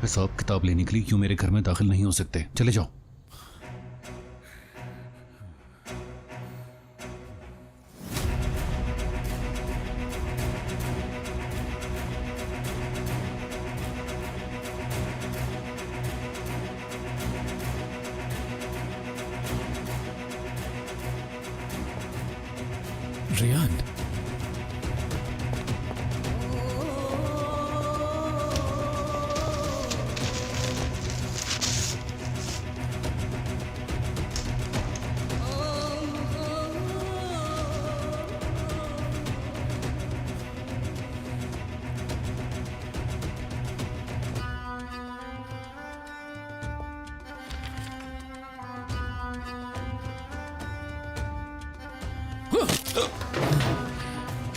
हिसाब किताब लेने के लिए क्यों मेरे घर में दाखिल नहीं हो सकते? चले जाओ। रियान,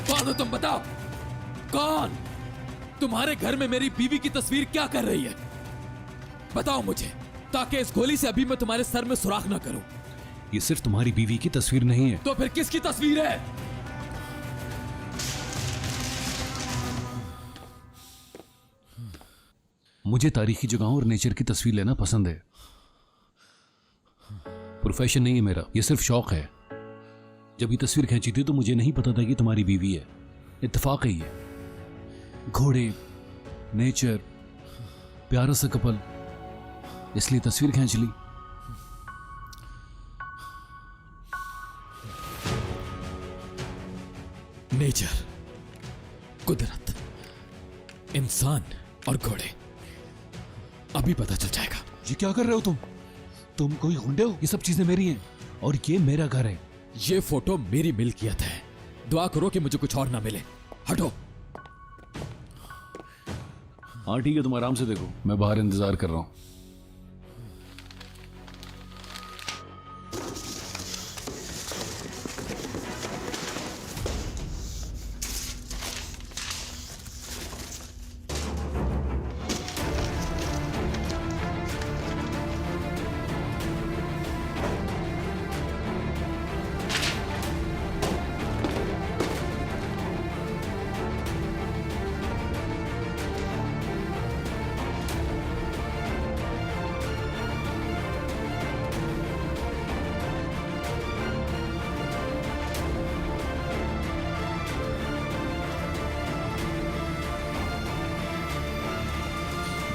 कौन हो तुम? बताओ कौन? तुम्हारे घर में मेरी बीवी की तस्वीर क्या कर रही है? बताओ मुझे, ताकि इस गोली से अभी मैं तुम्हारे सर में सुराख ना करूं। ये सिर्फ तुम्हारी बीवी की तस्वीर नहीं है। तो फिर किसकी तस्वीर है? मुझे तारीखी जगहों और नेचर की तस्वीर लेना पसंद है। प्रोफेशन नहीं है मेरा, ये सिर्फ शौक है। जब ये तस्वीर खींची थी तो मुझे नहीं पता था कि तुम्हारी बीवी है। इत्तेफाक है ये। घोड़े, नेचर, प्यारा सा कपल, इसलिए तस्वीर खींच ली। नेचर, कुदरत, इंसान और घोड़े, अभी पता चल जाएगा। ये क्या कर रहे हो तुम? तुम कोई गुंडे हो? ये सब चीजें मेरी हैं और ये मेरा घर है। ये फोटो मेरी मिल्कियत है। दुआ करो कि मुझे कुछ और ना मिले। हटो। हाँ ठीक है, तुम आराम से देखो, मैं बाहर इंतजार कर रहा हूं।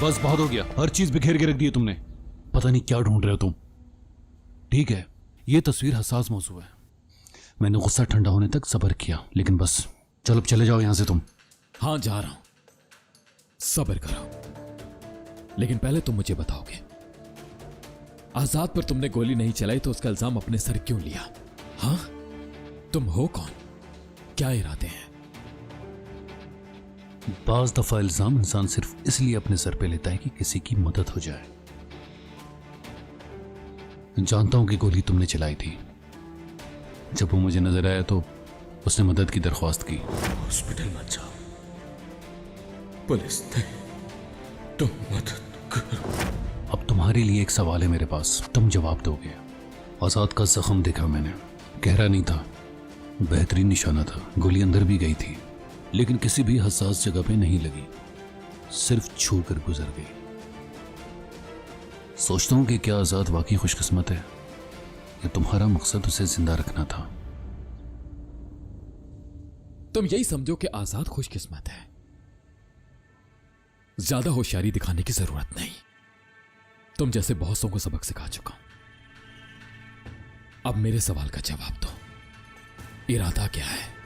बस बहुत हो गया, हर चीज बिखेर के रख दी है तुमने। पता नहीं क्या ढूंढ रहे हो तुम। ठीक है, ये तस्वीर हसास मौजू है। मैंने गुस्सा ठंडा होने तक सब्र किया, लेकिन बस चलो अब चले जाओ यहां से तुम। हाँ जा रहा हूं, सब्र करो। लेकिन पहले तुम मुझे बताओगे, आजाद पर तुमने गोली नहीं चलाई तो उसका इल्जाम अपने सर क्यों लिया? हाँ, तुम हो कौन? क्या इरादे हैं? बाज दफा इल्जाम इंसान सिर्फ इसलिए अपने सर पे लेता है कि किसी की मदद हो जाए। जानता हूं कि गोली तुमने चलाई थी। जब वो मुझे नजर आया तो उसने मदद की दरख्वास्त की। हॉस्पिटल मत जाओ, पुलिस ने तुम मदद करो। अब तुम्हारे लिए एक सवाल है मेरे पास, तुम जवाब दोगे। आजाद का जख्म देखा मैंने, गहरा नहीं था, बेहतरीन निशाना था। गोली अंदर भी गई थी लेकिन किसी भी हसास जगह पे नहीं लगी, सिर्फ छू कर गुजर गई। सोचता हूं कि क्या आजाद वाकई खुशकिस्मत है या तुम्हारा मकसद उसे जिंदा रखना था। तुम यही समझो कि आजाद खुशकिस्मत है। ज्यादा होशियारी दिखाने की जरूरत नहीं। तुम जैसे बहुतों को सबक सिखा चुका हूं। अब मेरे सवाल का जवाब दो, इरादा क्या है?